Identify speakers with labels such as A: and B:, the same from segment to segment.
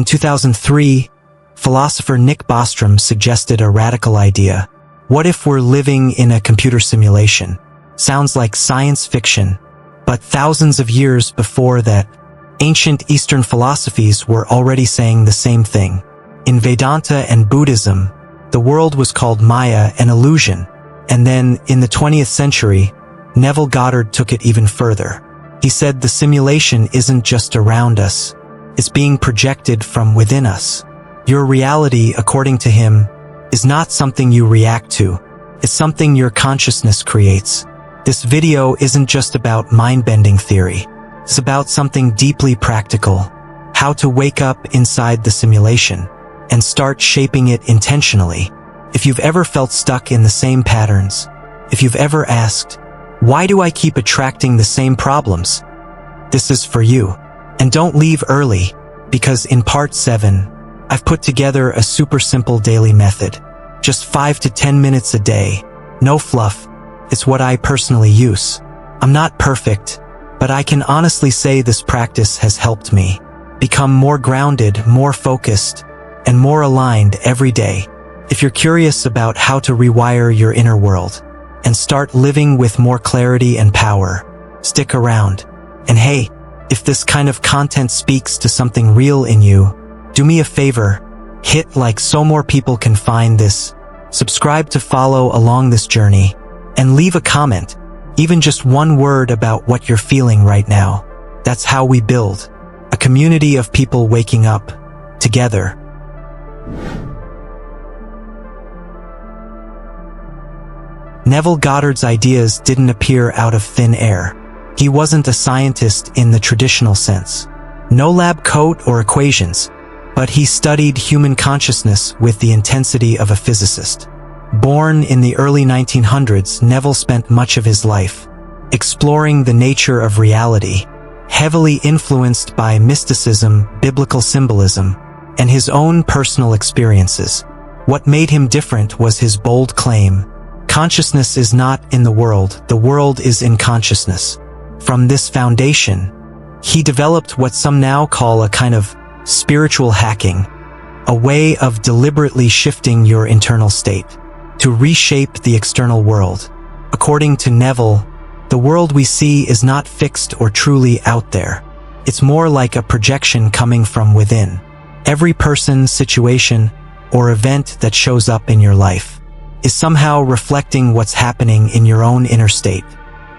A: In 2003, philosopher Nick Bostrom suggested a radical idea. What if we're living in a computer simulation? Sounds like science fiction, but thousands of years before that, ancient Eastern philosophies were already saying the same thing. In Vedanta and Buddhism, the world was called Maya, an illusion. And then, in the 20th century, Neville Goddard took it even further. He said the simulation isn't just around us, it's being projected from within us. Your reality, according to him, is not something you react to, it's something your consciousness creates. This video isn't just about mind-bending theory. It's about something deeply practical, how to wake up inside the simulation and start shaping it intentionally. If you've ever felt stuck in the same patterns, if you've ever asked, why do I keep attracting the same problems? This is for you. And don't leave early, because in part 7, I've put together a super simple daily method. Just 5 to 10 minutes a day. No fluff. It's what I personally use. I'm not perfect, but I can honestly say this practice has helped me become more grounded, more focused, and more aligned every day. If you're curious about how to rewire your inner world and start living with more clarity and power, stick around. And hey, if this kind of content speaks to something real in you, do me a favor, hit like so more people can find this, subscribe to follow along this journey, and leave a comment, even just one word about what you're feeling right now. That's how we build a community of people waking up together. Neville Goddard's ideas didn't appear out of thin air. He wasn't a scientist in the traditional sense. No lab coat or equations, but he studied human consciousness with the intensity of a physicist. Born in the early 1900s, Neville spent much of his life exploring the nature of reality, heavily influenced by mysticism, biblical symbolism, and his own personal experiences. What made him different was his bold claim: consciousness is not in the world is in consciousness. From this foundation, he developed what some now call a kind of spiritual hacking, a way of deliberately shifting your internal state to reshape the external world. According to Neville, the world we see is not fixed or truly out there. It's more like a projection coming from within. Every person, situation, or event that shows up in your life is somehow reflecting what's happening in your own inner state.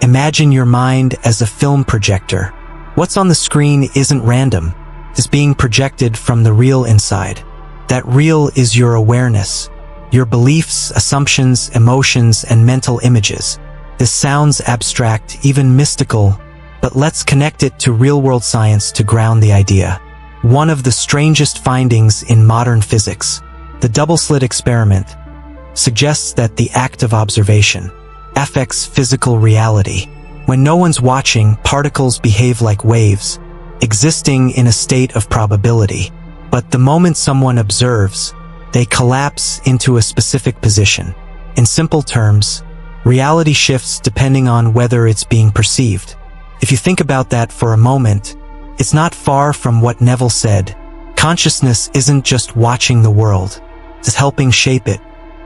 A: Imagine your mind as a film projector. What's on the screen isn't random. It's being projected from the real inside. That real is your awareness, your beliefs, assumptions, emotions, and mental images. This sounds abstract, even mystical, but let's connect it to real-world science to ground the idea. One of the strangest findings in modern physics, the double-slit experiment, suggests that the act of observation affects physical reality. When no one's watching, particles behave like waves, existing in a state of probability. But the moment someone observes, they collapse into a specific position. In simple terms, reality shifts depending on whether it's being perceived. If you think about that for a moment, it's not far from what Neville said. Consciousness isn't just watching the world, it's helping shape it.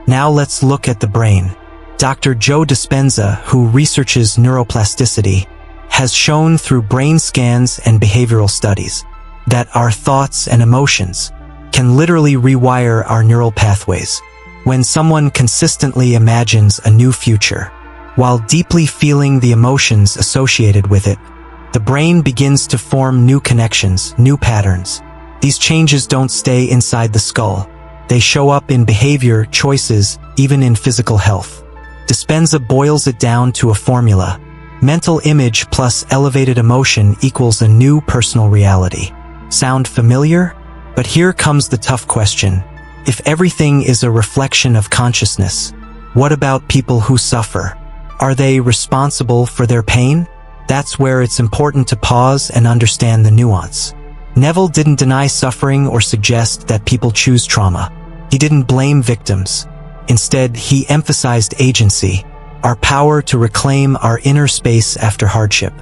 A: Now let's look at the brain. Dr. Joe Dispenza, who researches neuroplasticity, has shown through brain scans and behavioral studies that our thoughts and emotions can literally rewire our neural pathways. When someone consistently imagines a new future, while deeply feeling the emotions associated with it, the brain begins to form new connections, new patterns. These changes don't stay inside the skull. They show up in behavior, choices, even in physical health. Dispenza boils it down to a formula. Mental image plus elevated emotion equals a new personal reality. Sound familiar? But here comes the tough question. If everything is a reflection of consciousness, what about people who suffer? Are they responsible for their pain? That's where it's important to pause and understand the nuance. Neville didn't deny suffering or suggest that people choose trauma. He didn't blame victims. Instead, he emphasized agency, our power to reclaim our inner space after hardship.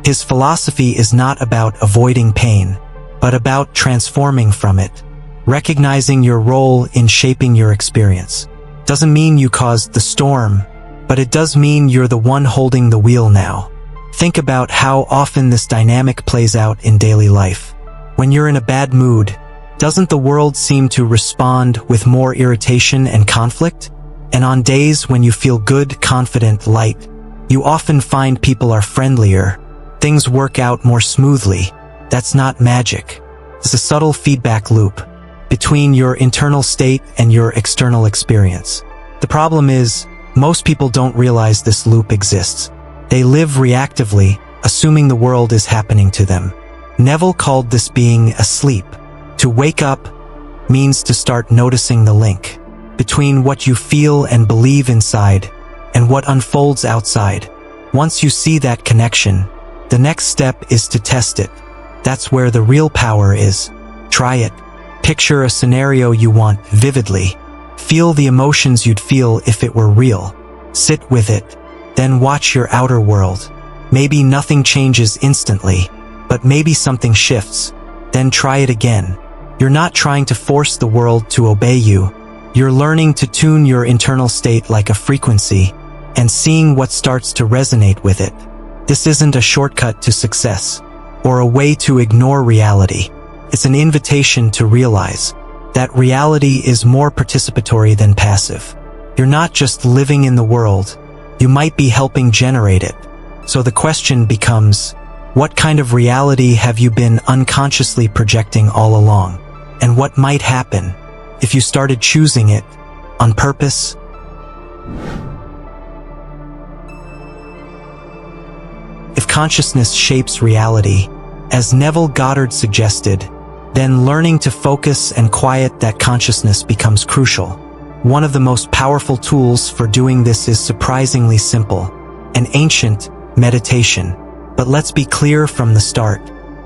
A: His philosophy is not about avoiding pain. but about transforming from it. Recognizing your role in shaping your experience. Doesn't mean you caused the storm, but it does mean you're the one holding the wheel now. Think about how often this dynamic plays out in daily life. When you're in a bad mood, doesn't the world seem to respond with more irritation and conflict? And on days when you feel good, confident, light, you often find people are friendlier, things work out more smoothly. That's not magic. It's a subtle feedback loop between your internal state and your external experience. The problem is, most people don't realize this loop exists. They live reactively, assuming the world is happening to them. Neville called this being asleep. To wake up means to start noticing the link between what you feel and believe inside and what unfolds outside. Once you see that connection, the next step is to test it. That's where the real power is. Try it. Picture a scenario you want vividly. Feel the emotions you'd feel if it were real. Sit with it. Then watch your outer world. Maybe nothing changes instantly, but maybe something shifts. Then try it again. You're not trying to force the world to obey you. You're learning to tune your internal state like a frequency and seeing what starts to resonate with it. This isn't a shortcut to success or a way to ignore reality. It's an invitation to realize that reality is more participatory than passive. You're not just living in the world, you might be helping generate it. So the question becomes, what kind of reality have you been unconsciously projecting all along? And what might happen if you started choosing it on purpose? If consciousness shapes reality, as Neville Goddard suggested, then learning to focus and quiet that consciousness becomes crucial. One of the most powerful tools for doing this is surprisingly simple, an ancient meditation. But let's be clear from the start.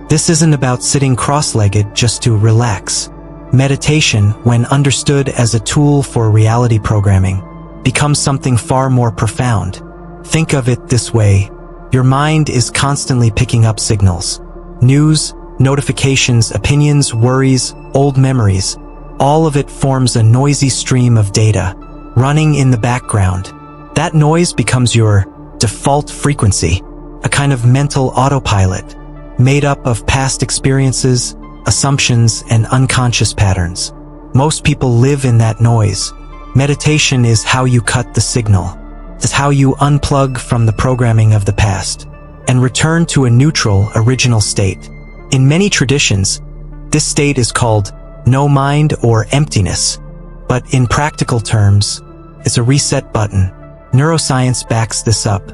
A: This isn't about sitting cross-legged just to relax. Meditation, when understood as a tool for reality programming, becomes something far more profound. Think of it this way. Your mind is constantly picking up signals. News, notifications, opinions, worries, old memories. All of it forms a noisy stream of data, running in the background. That noise becomes your default frequency, a kind of mental autopilot, made up of past experiences, assumptions, and unconscious patterns. Most people live in that noise. Meditation is how you cut the signal. It's how you unplug from the programming of the past and return to a neutral, original state. In many traditions, this state is called no mind or emptiness, but in practical terms, it's a reset button. Neuroscience backs this up.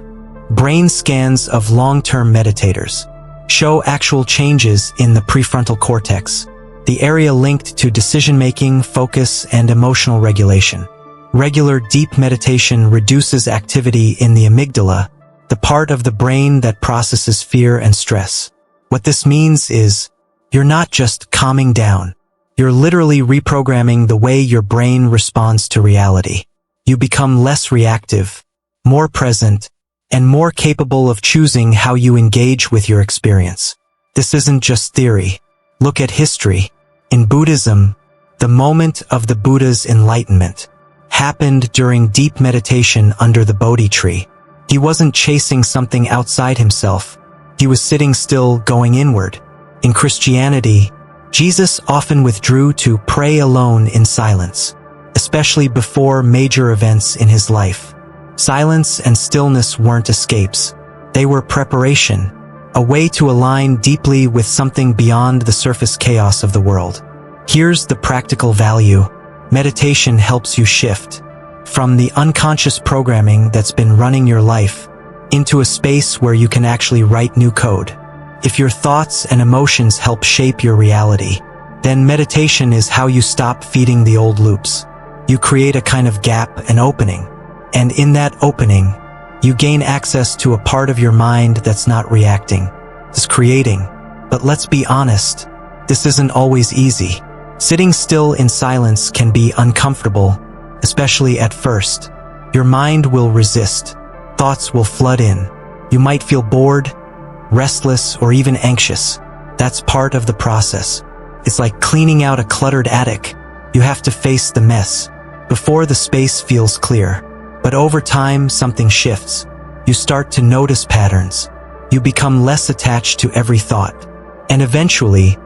A: Brain scans of long-term meditators show actual changes in the prefrontal cortex, the area linked to decision-making, focus, and emotional regulation. Regular deep meditation reduces activity in the amygdala, the part of the brain that processes fear and stress. What this means is, you're not just calming down. You're literally reprogramming the way your brain responds to reality. You become less reactive, more present, and more capable of choosing how you engage with your experience. This isn't just theory. Look at history. In Buddhism, the moment of the Buddha's enlightenment happened during deep meditation under the Bodhi tree. He wasn't chasing something outside himself. He was sitting still, going inward. In Christianity, Jesus often withdrew to pray alone in silence, especially before major events in his life. Silence and stillness weren't escapes. They were preparation, a way to align deeply with something beyond the surface chaos of the world. Here's the practical value. Meditation helps you shift from the unconscious programming that's been running your life into a space where you can actually write new code. If your thoughts and emotions help shape your reality, then meditation is how you stop feeding the old loops. You create a kind of gap, an opening. And in that opening, you gain access to a part of your mind that's not reacting, it's creating. But let's be honest, this isn't always easy. Sitting still in silence can be uncomfortable, especially at first. Your mind will resist. Thoughts will flood in. You might feel bored, restless, or even anxious. That's part of the process. It's like cleaning out a cluttered attic. You have to face the mess before the space feels clear. But over time, something shifts. You start to notice patterns. You become less attached to every thought. And eventually,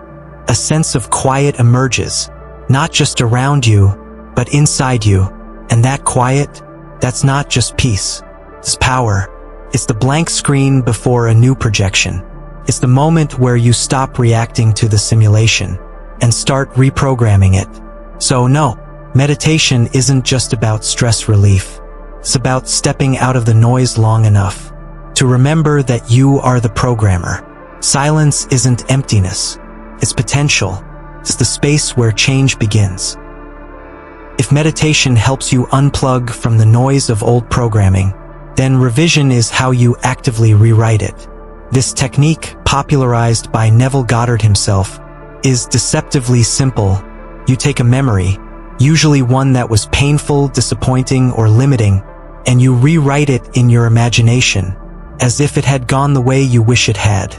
A: a sense of quiet emerges, not just around you, but inside you. And that quiet, that's not just peace. It's power. It's the blank screen before a new projection. It's the moment where you stop reacting to the simulation and start reprogramming it. So no, meditation isn't just about stress relief. It's about stepping out of the noise long enough to remember that you are the programmer. Silence isn't emptiness. It's potential. It's the space where change begins. If meditation helps you unplug from the noise of old programming, then revision is how you actively rewrite it. This technique, popularized by Neville Goddard himself, is deceptively simple. You take a memory, usually one that was painful, disappointing, or limiting, and you rewrite it in your imagination, as if it had gone the way you wish it had.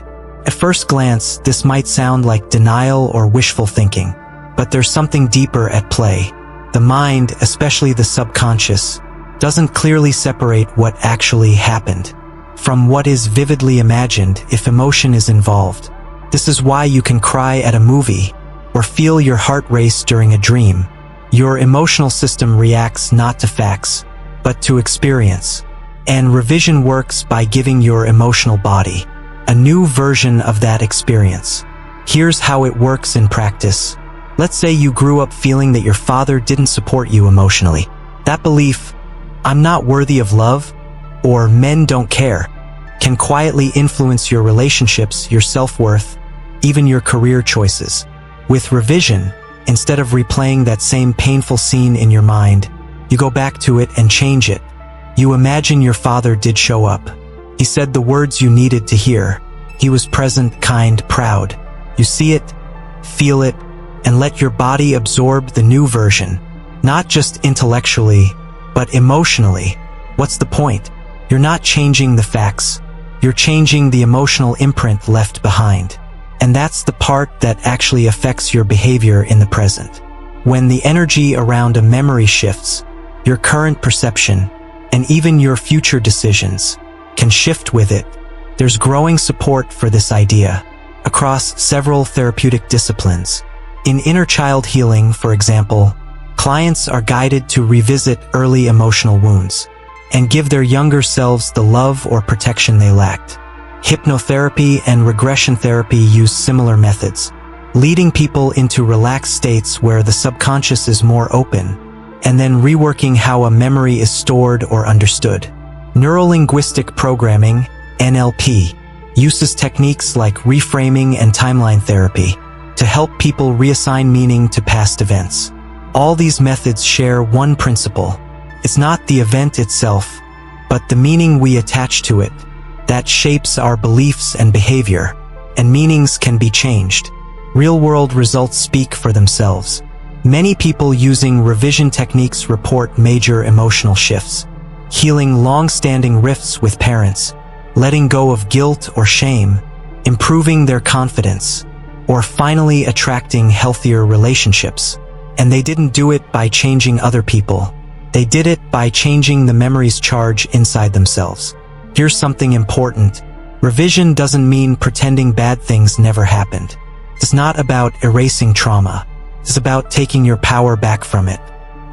A: At first glance, this might sound like denial or wishful thinking, but there's something deeper at play. The mind, especially the subconscious, doesn't clearly separate what actually happened from what is vividly imagined if emotion is involved. This is why you can cry at a movie or feel your heart race during a dream. Your emotional system reacts not to facts, but to experience. And revision works by giving your emotional body a new version of that experience. Here's how it works in practice. Let's say you grew up feeling that your father didn't support you emotionally. That belief, "I'm not worthy of love," or "men don't care," can quietly influence your relationships, your self-worth, even your career choices. With revision, instead of replaying that same painful scene in your mind, you go back to it and change it. You imagine your father did show up. He said the words you needed to hear. He was present, kind, proud. You see it, feel it, and let your body absorb the new version. Not just intellectually, but emotionally. What's the point? You're not changing the facts. You're changing the emotional imprint left behind. And that's the part that actually affects your behavior in the present. When the energy around a memory shifts, your current perception, and even your future decisions, can shift with it. There's growing support for this idea across several therapeutic disciplines. In inner child healing, for example, clients are guided to revisit early emotional wounds and give their younger selves the love or protection they lacked. Hypnotherapy and regression therapy use similar methods, leading people into relaxed states where the subconscious is more open, and then reworking how a memory is stored or understood. Neurolinguistic programming, NLP, uses techniques like reframing and timeline therapy to help people reassign meaning to past events. All these methods share one principle. It's not the event itself, but the meaning we attach to it that shapes our beliefs and behavior, and meanings can be changed. Real-world results speak for themselves. Many people using revision techniques report major emotional shifts, healing long-standing rifts with parents, letting go of guilt or shame, improving their confidence, or finally attracting healthier relationships. And they didn't do it by changing other people. They did it by changing the memory's charge inside themselves. Here's something important. Revision doesn't mean pretending bad things never happened. It's not about erasing trauma. It's about taking your power back from it.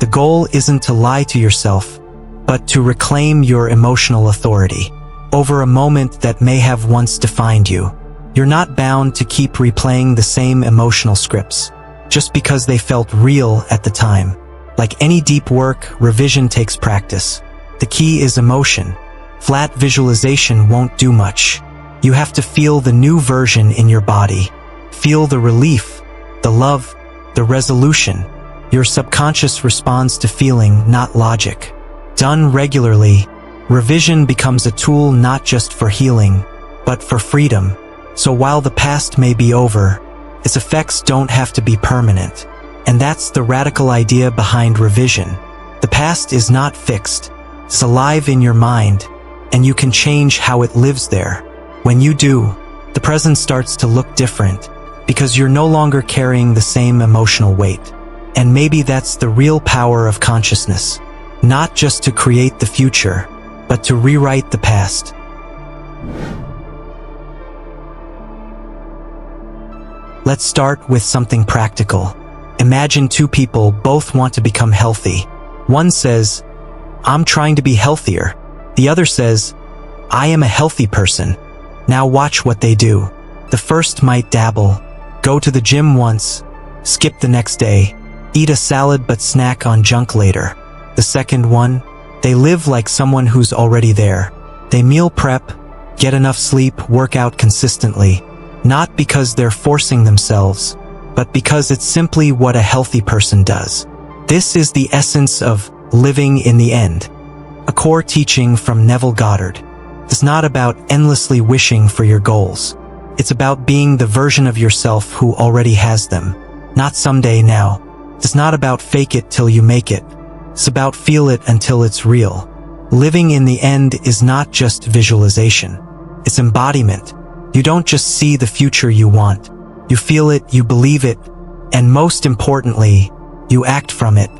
A: The goal isn't to lie to yourself, but to reclaim your emotional authority over a moment that may have once defined you. You're not bound to keep replaying the same emotional scripts just because they felt real at the time. Like any deep work, revision takes practice. The key is emotion. Flat visualization won't do much. You have to feel the new version in your body. Feel the relief, the love, the resolution. Your subconscious responds to feeling, not logic. Done regularly, revision becomes a tool not just for healing, but for freedom. So while the past may be over, its effects don't have to be permanent. And that's the radical idea behind revision. The past is not fixed. It's alive in your mind, and you can change how it lives there. When you do, the present starts to look different because you're no longer carrying the same emotional weight. And maybe that's the real power of consciousness, not just to create the future, but to rewrite the past. Let's start with something practical. Imagine two people both want to become healthy. One says, "I'm trying to be healthier." The other says, "I am a healthy person." Now watch what they do. The first might dabble, go to the gym once, skip the next day, eat a salad but snack on junk later. The second one, they live like someone who's already there. They meal prep, get enough sleep, work out consistently, not because they're forcing themselves, but because it's simply what a healthy person does. This is the essence of living in the end. A core teaching from Neville Goddard. It's not about endlessly wishing for your goals. It's about being the version of yourself who already has them, not someday now. It's not about fake it till you make it. It's about feel it until it's real. Living in the end is not just visualization. It's embodiment. You don't just see the future you want. You feel it, you believe it, and most importantly, you act from it.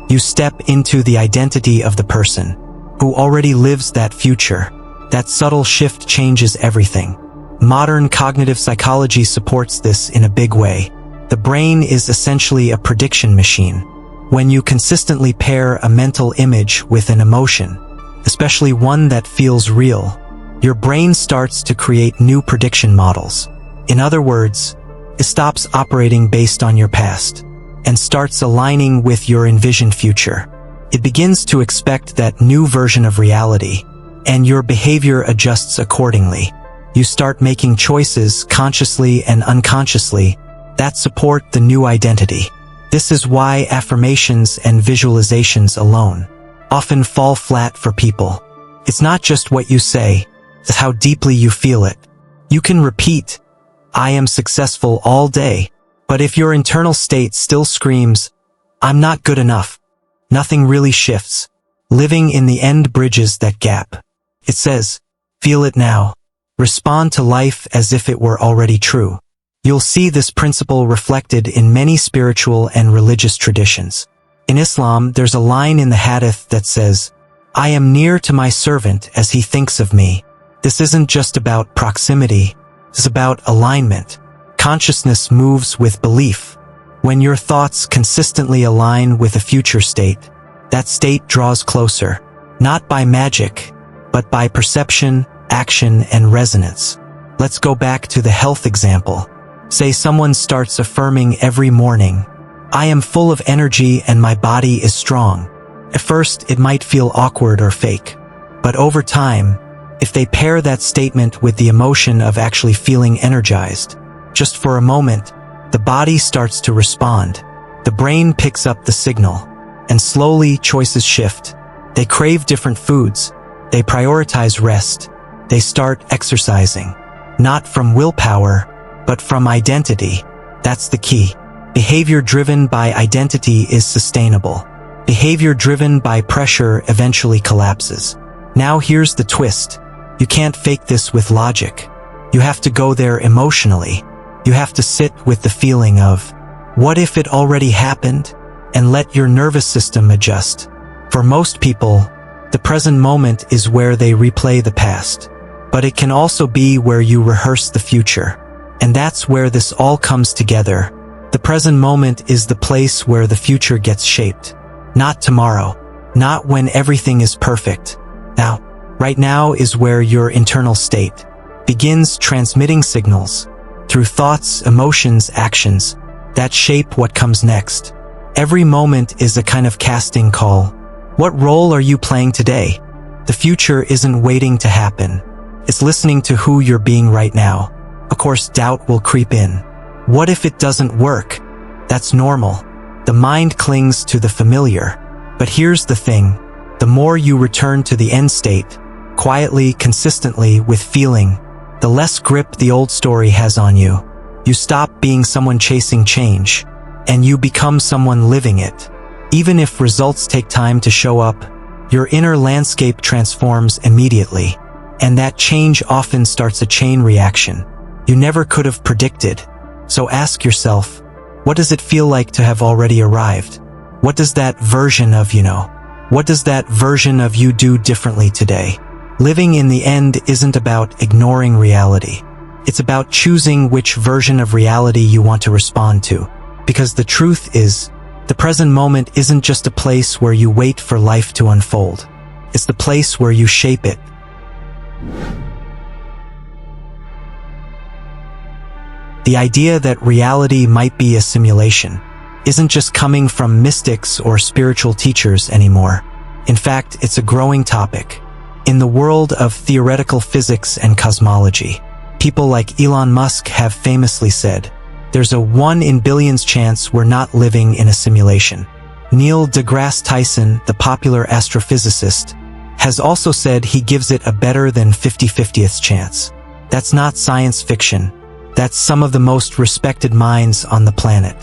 A: You step into the identity of the person who already lives that future. That subtle shift changes everything. Modern cognitive psychology supports this in a big way. The brain is essentially a prediction machine. When you consistently pair a mental image with an emotion, especially one that feels real, your brain starts to create new prediction models. In other words, it stops operating based on your past and starts aligning with your envisioned future. It begins to expect that new version of reality, and your behavior adjusts accordingly. You start making choices consciously and unconsciously that support the new identity. This is why affirmations and visualizations alone often fall flat for people. It's not just what you say, it's how deeply you feel it. You can repeat, "I am successful" all day, but if your internal state still screams, "I'm not good enough," nothing really shifts. Living in the end bridges that gap. It says, "Feel it now. Respond to life as if it were already true." You'll see this principle reflected in many spiritual and religious traditions. In Islam, there's a line in the Hadith that says, "I am near to my servant as he thinks of me." This isn't just about proximity, it's about alignment. Consciousness moves with belief. When your thoughts consistently align with a future state, that state draws closer, not by magic, but by perception, action, and resonance. Let's go back to the health example. Say someone starts affirming every morning, "I am full of energy and my body is strong." At first, it might feel awkward or fake, but over time, if they pair that statement with the emotion of actually feeling energized, just for a moment, the body starts to respond. The brain picks up the signal, and slowly choices shift. They crave different foods. They prioritize rest. They start exercising, not from willpower, but from identity. That's the key. Behavior driven by identity is sustainable. Behavior driven by pressure eventually collapses. Now here's the twist. You can't fake this with logic. You have to go there emotionally. You have to sit with the feeling of, what if it already happened? And let your nervous system adjust. For most people, the present moment is where they replay the past. But it can also be where you rehearse the future. And that's where this all comes together. The present moment is the place where the future gets shaped. Not tomorrow. Not when everything is perfect. Now, right now is where your internal state begins transmitting signals through thoughts, emotions, actions that shape what comes next. Every moment is a kind of casting call. What role are you playing today? The future isn't waiting to happen. It's listening to who you're being right now. Of course, doubt will creep in. What if it doesn't work? That's normal. The mind clings to the familiar. But here's the thing. The more you return to the end state, quietly, consistently, with feeling, the less grip the old story has on you. You stop being someone chasing change, and you become someone living it. Even if results take time to show up, your inner landscape transforms immediately. And that change often starts a chain reaction. you never could have predicted. So ask yourself, what does it feel like to have already arrived? What does that version of you know? What does that version of you do differently today? Living in the end isn't about ignoring reality. It's about choosing which version of reality you want to respond to. Because the truth is, the present moment isn't just a place where you wait for life to unfold. It's the place where you shape it. The idea that reality might be a simulation isn't just coming from mystics or spiritual teachers anymore. In fact, it's a growing topic. In the world of theoretical physics and cosmology, people like Elon Musk have famously said, there's a 1 in billions chance we're not living in a simulation. Neil deGrasse Tyson, the popular astrophysicist, has also said he gives it a better than 50/50th chance. That's not science fiction. That's some of the most respected minds on the planet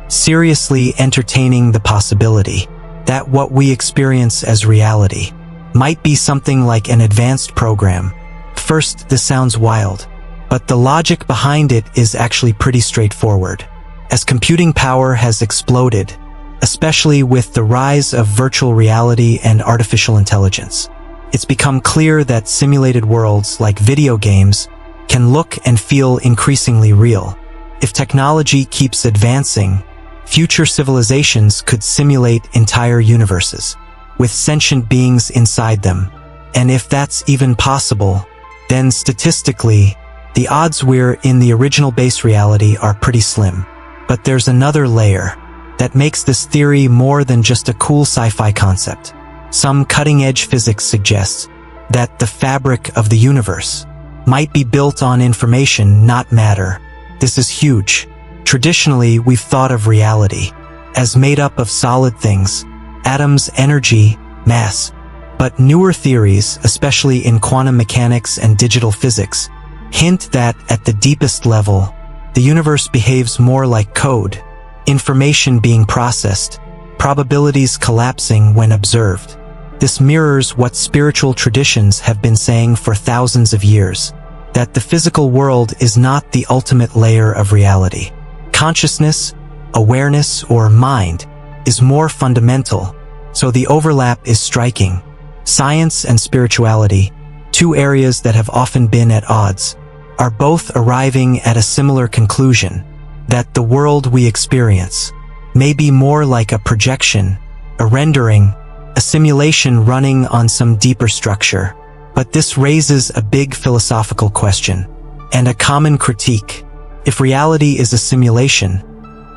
A: seriously entertaining the possibility that what we experience as reality might be something like an advanced program. First, this sounds wild, but the logic behind it is actually pretty straightforward. As computing power has exploded, especially with the rise of virtual reality and artificial intelligence, it's become clear that simulated worlds like video games can look and feel increasingly real. If technology keeps advancing, future civilizations could simulate entire universes with sentient beings inside them. And if that's even possible, then statistically, the odds we're in the original base reality are pretty slim. But there's another layer that makes this theory more than just a cool sci-fi concept. Some cutting-edge physics suggests that the fabric of the universe might be built on information, not matter. This is huge. Traditionally, we've thought of reality as made up of solid things, atoms, energy, mass. But newer theories, especially in quantum mechanics and digital physics, hint that at the deepest level, the universe behaves more like code, information being processed, probabilities collapsing when observed. This mirrors what spiritual traditions have been saying for thousands of years, that the physical world is not the ultimate layer of reality. Consciousness, awareness, or mind is more fundamental, so the overlap is striking. Science and spirituality, two areas that have often been at odds, are both arriving at a similar conclusion, that the world we experience may be more like a projection, a rendering, a simulation running on some deeper structure. But this raises a big philosophical question, and a common critique. If reality is a simulation,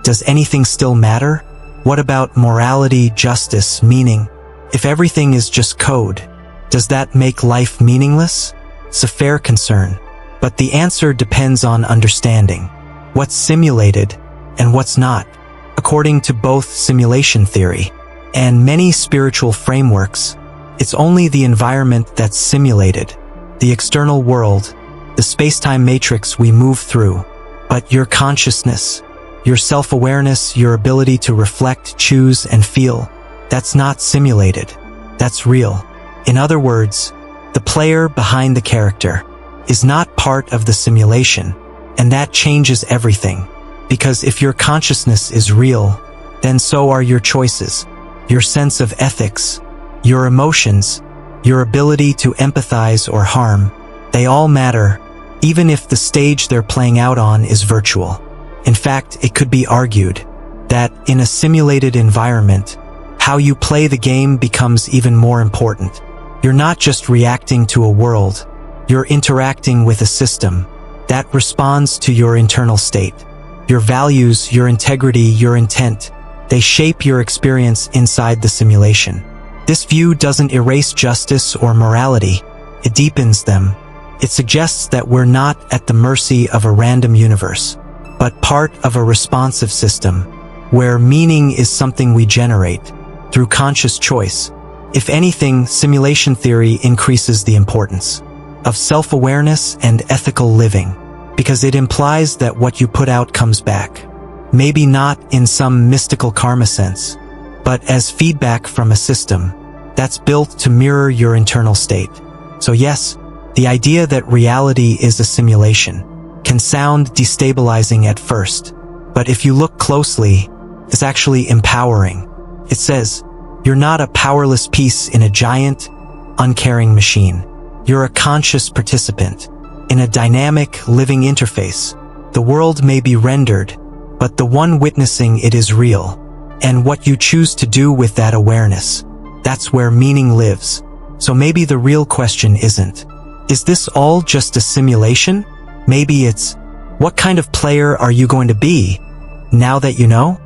A: does anything still matter? What about morality, justice, meaning? If everything is just code, does that make life meaningless? It's a fair concern, but the answer depends on understanding what's simulated and what's not. According to both simulation theory and many spiritual frameworks, it's only the environment that's simulated, the external world, the space-time matrix we move through. But your consciousness, your self-awareness, your ability to reflect, choose, and feel, that's not simulated. That's real. In other words, the player behind the character is not part of the simulation, and that changes everything. Because if your consciousness is real, then so are your choices, your sense of ethics, your emotions, your ability to empathize or harm. They all matter, even if the stage they're playing out on is virtual. In fact, it could be argued that in a simulated environment, how you play the game becomes even more important. You're not just reacting to a world, you're interacting with a system that responds to your internal state. Your values, your integrity, your intent, they shape your experience inside the simulation. This view doesn't erase justice or morality, it deepens them. It suggests that we're not at the mercy of a random universe, but part of a responsive system, where meaning is something we generate through conscious choice. If anything, simulation theory increases the importance of self-awareness and ethical living, because it implies that what you put out comes back. Maybe not in some mystical karma sense, but as feedback from a system that's built to mirror your internal state. So yes, the idea that reality is a simulation can sound destabilizing at first, but if you look closely, it's actually empowering. It says, you're not a powerless piece in a giant, uncaring machine. You're a conscious participant in a dynamic, living interface. The world may be rendered, but the one witnessing it is real. And what you choose to do with that awareness, that's where meaning lives. So maybe the real question isn't, is this all just a simulation? Maybe it's, what kind of player are you going to be now that you know?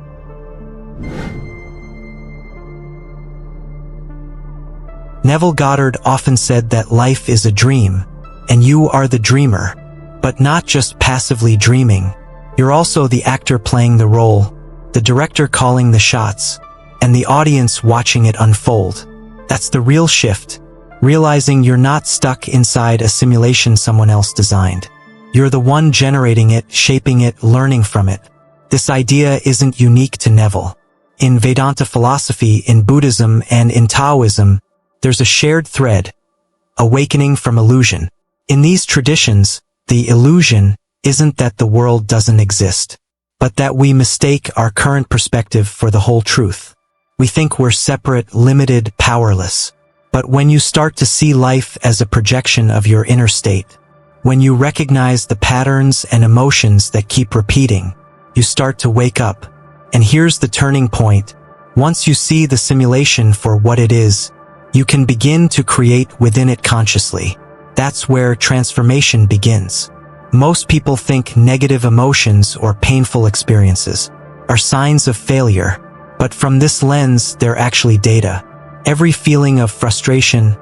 A: Neville Goddard often said that life is a dream, and you are the dreamer, but not just passively dreaming. You're also the actor playing the role, the director calling the shots, and the audience watching it unfold. That's the real shift, realizing you're not stuck inside a simulation someone else designed. You're the one generating it, shaping it, learning from it. This idea isn't unique to Neville. In Vedanta philosophy, in Buddhism, and in Taoism, there's a shared thread, awakening from illusion. In these traditions, the illusion isn't that the world doesn't exist, but that we mistake our current perspective for the whole truth. We think we're separate, limited, powerless. But when you start to see life as a projection of your inner state, when you recognize the patterns and emotions that keep repeating, you start to wake up. And here's the turning point. Once you see the simulation for what it is, you can begin to create within it consciously. That's where transformation begins. Most people think negative emotions or painful experiences are signs of failure, but from this lens, they're actually data. Every feeling of frustration,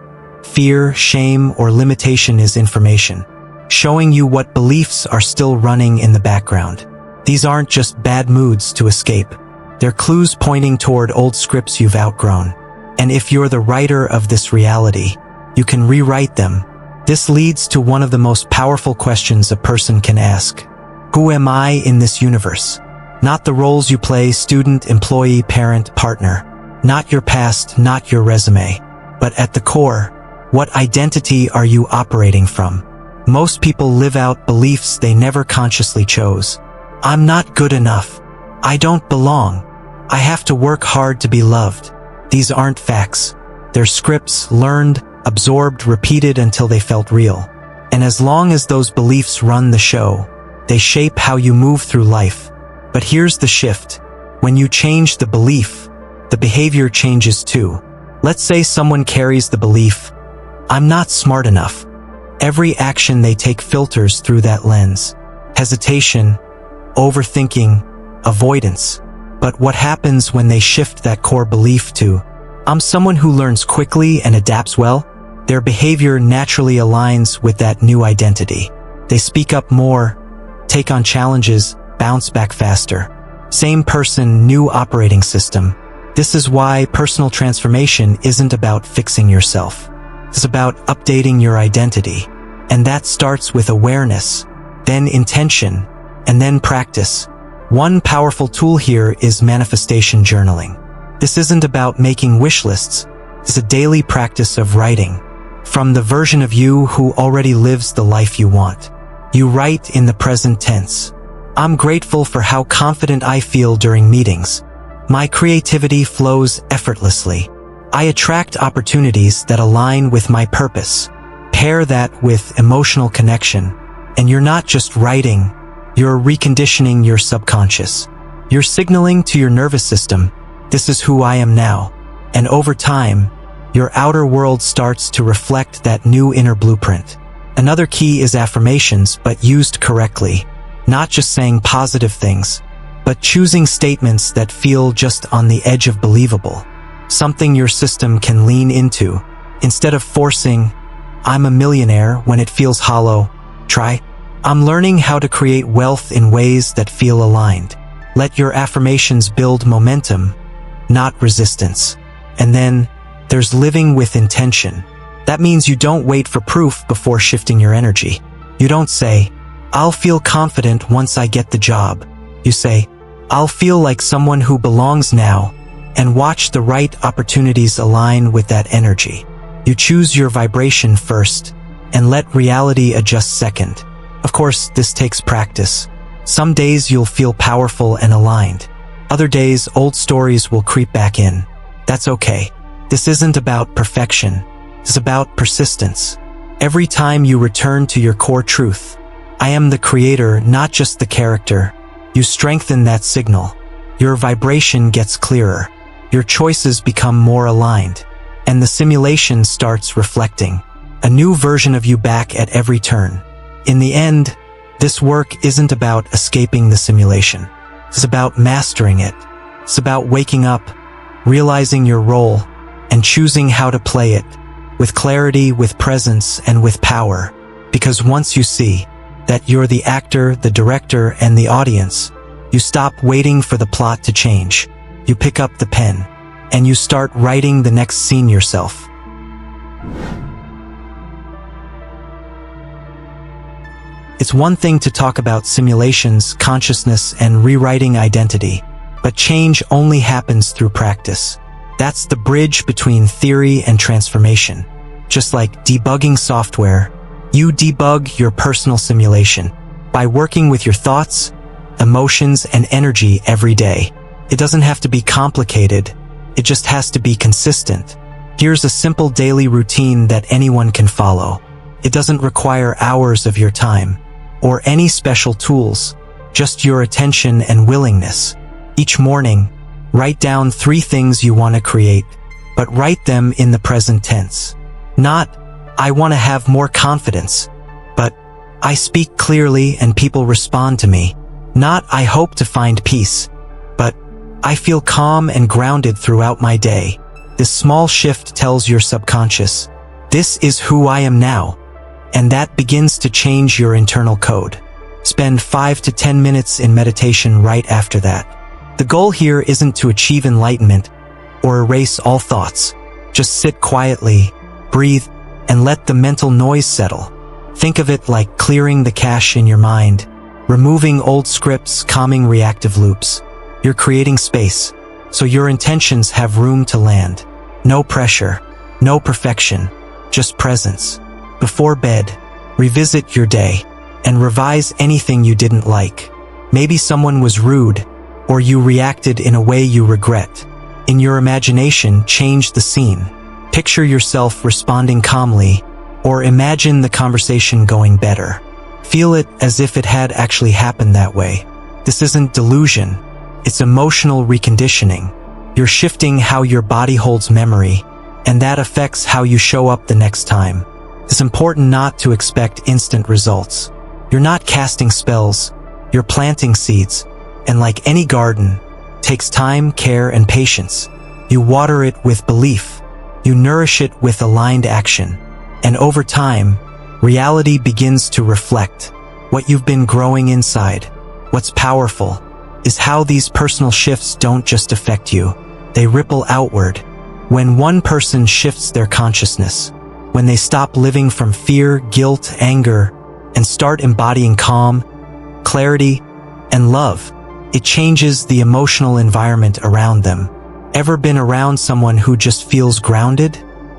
A: fear, shame, or limitation is information, showing you what beliefs are still running in the background. These aren't just bad moods to escape. They're clues pointing toward old scripts you've outgrown. And if you're the writer of this reality, you can rewrite them. This leads to one of the most powerful questions a person can ask. Who am I in this universe? Not the roles you play, student, employee, parent, partner. Not your past, not your resume. But at the core, what identity are you operating from? Most people live out beliefs they never consciously chose. I'm not good enough. I don't belong. I have to work hard to be loved. These aren't facts. They're scripts, learned, absorbed, repeated until they felt real. And as long as those beliefs run the show, they shape how you move through life. But here's the shift. When you change the belief, the behavior changes too. Let's say someone carries the belief, I'm not smart enough. Every action they take filters through that lens. Hesitation, overthinking, avoidance. But what happens when they shift that core belief to, I'm someone who learns quickly and adapts well? Their behavior naturally aligns with that new identity. They speak up more, take on challenges, bounce back faster. Same person, new operating system. This is why personal transformation isn't about fixing yourself. It's about updating your identity. And that starts with awareness, then intention, and then practice. One powerful tool here is manifestation journaling. This isn't about making wish lists. It's a daily practice of writing. From the version of you who already lives the life you want. You write in the present tense. I'm grateful for how confident I feel during meetings. My creativity flows effortlessly. I attract opportunities that align with my purpose. Pair that with emotional connection. And you're not just writing, you're reconditioning your subconscious. You're signaling to your nervous system, this is who I am now. And over time, your outer world starts to reflect that new inner blueprint. Another key is affirmations, but used correctly. Not just saying positive things, but choosing statements that feel just on the edge of believable. Something your system can lean into. Instead of forcing, I'm a millionaire when it feels hollow, try, I'm learning how to create wealth in ways that feel aligned. Let your affirmations build momentum, not resistance. And then, there's living with intention. That means you don't wait for proof before shifting your energy. You don't say, I'll feel confident once I get the job. You say, I'll feel like someone who belongs now, and watch the right opportunities align with that energy. You choose your vibration first, and let reality adjust second. Of course, this takes practice. Some days you'll feel powerful and aligned. Other days, old stories will creep back in. That's okay. This isn't about perfection. It's about persistence. Every time you return to your core truth, I am the creator, not just the character, you strengthen that signal. Your vibration gets clearer. Your choices become more aligned. And the simulation starts reflecting a new version of you back at every turn. In the end, this work isn't about escaping the simulation. It's about mastering it. It's about waking up, realizing your role, and choosing how to play it, with clarity, with presence, and with power. Because once you see that you're the actor, the director, and the audience, you stop waiting for the plot to change. You pick up the pen, and you start writing the next scene yourself. It's one thing to talk about simulations, consciousness, and rewriting identity, but change only happens through practice. That's the bridge between theory and transformation. Just like debugging software, you debug your personal simulation by working with your thoughts, emotions, and energy every day. It doesn't have to be complicated, it just has to be consistent. Here's a simple daily routine that anyone can follow. It doesn't require hours of your time or any special tools, just your attention and willingness. Each morning, write down 3 things you want to create, but write them in the present tense. Not, I want to have more confidence, but I speak clearly and people respond to me. Not, I hope to find peace, but I feel calm and grounded throughout my day. This small shift tells your subconscious, this is who I am now. And that begins to change your internal code. Spend 5 to 10 minutes in meditation right after that. The goal here isn't to achieve enlightenment or erase all thoughts. Just sit quietly, breathe, and let the mental noise settle. Think of it like clearing the cache in your mind, removing old scripts, calming reactive loops. You're creating space, so your intentions have room to land. No pressure, no perfection, just presence. Before bed, revisit your day and revise anything you didn't like. Maybe someone was rude, or you reacted in a way you regret. In your imagination, change the scene. Picture yourself responding calmly, or imagine the conversation going better. Feel it as if it had actually happened that way. This isn't delusion, it's emotional reconditioning. You're shifting how your body holds memory, and that affects how you show up the next time. It's important not to expect instant results. You're not casting spells, you're planting seeds, and like any garden, takes time, care, and patience. You water it with belief, you nourish it with aligned action, and over time, reality begins to reflect what you've been growing inside. What's powerful is how these personal shifts don't just affect you, they ripple outward. When one person shifts their consciousness, when they stop living from fear, guilt, anger, and start embodying calm, clarity, and love, it changes the emotional environment around them. Ever been around someone who just feels grounded?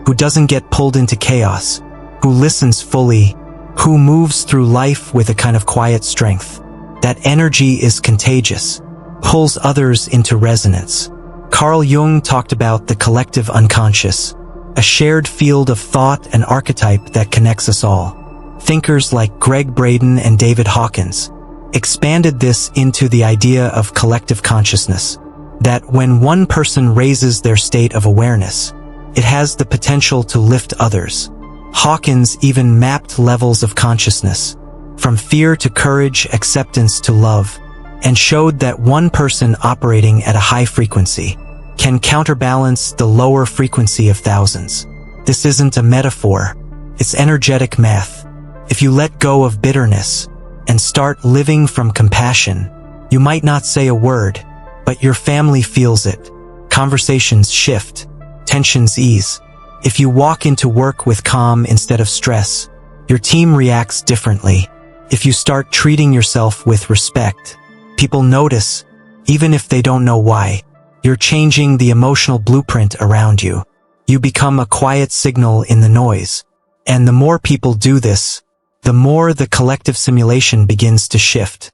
A: Who doesn't get pulled into chaos? Who listens fully? Who moves through life with a kind of quiet strength? That energy is contagious, pulls others into resonance. Carl Jung talked about the collective unconscious, a shared field of thought and archetype that connects us all. Thinkers like Greg Braden and David Hawkins expanded this into the idea of collective consciousness, that when one person raises their state of awareness, it has the potential to lift others. Hawkins even mapped levels of consciousness, from fear to courage, acceptance to love, and showed that one person operating at a high frequency can counterbalance the lower frequency of thousands. This isn't a metaphor, it's energetic math. If you let go of bitterness and start living from compassion, you might not say a word, but your family feels it. Conversations shift, tensions ease. If you walk into work with calm instead of stress, your team reacts differently. If you start treating yourself with respect, people notice, even if they don't know why. You're changing the emotional blueprint around you. You become a quiet signal in the noise. And the more people do this, the more the collective simulation begins to shift.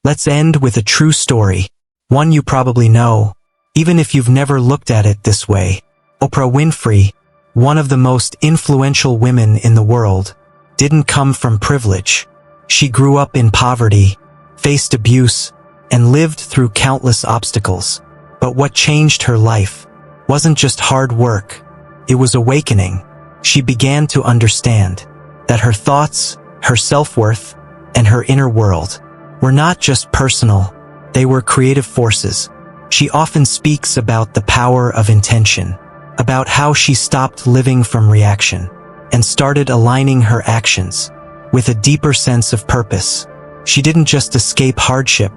A: Let's end with a true story, one you probably know, even if you've never looked at it this way. Oprah Winfrey, one of the most influential women in the world, didn't come from privilege. She grew up in poverty, faced abuse, and lived through countless obstacles. But what changed her life wasn't just hard work, it was awakening. She began to understand that her thoughts, her self-worth, and her inner world were not just personal, they were creative forces. She often speaks about the power of intention, about how she stopped living from reaction and started aligning her actions with a deeper sense of purpose. She didn't just escape hardship,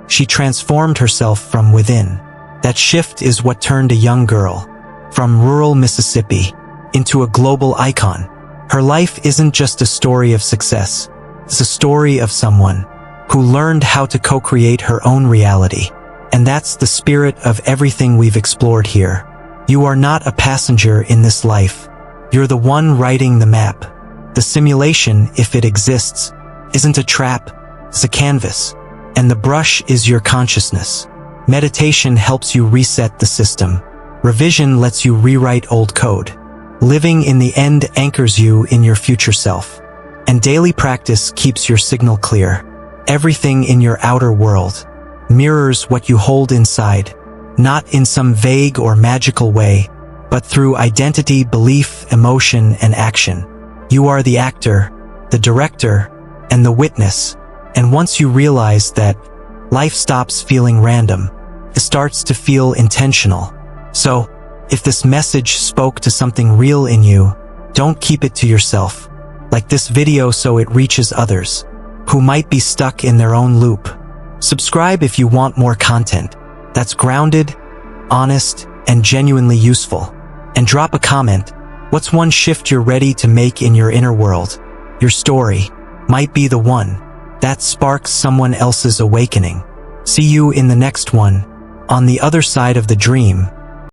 A: she transformed herself from within. That shift is what turned a young girl from rural Mississippi into a global icon. Her life isn't just a story of success, it's a story of someone who learned how to co-create her own reality. And that's the spirit of everything we've explored here. You are not a passenger in this life. You're the one writing the map. The simulation, if it exists, isn't a trap, it's a canvas. And the brush is your consciousness. Meditation helps you reset the system. Revision lets you rewrite old code. Living in the end anchors you in your future self. And daily practice keeps your signal clear. Everything in your outer world mirrors what you hold inside, not in some vague or magical way, but through identity, belief, emotion, and action. You are the actor, the director, and the witness. And once you realize that, life stops feeling random. It starts to feel intentional. So, if this message spoke to something real in you, don't keep it to yourself. Like this video so it reaches others who might be stuck in their own loop. Subscribe if you want more content that's grounded, honest, and genuinely useful. And drop a comment. What's one shift you're ready to make in your inner world? Your story might be the one that sparks someone else's awakening. See you in the next one, on the other side of the dream.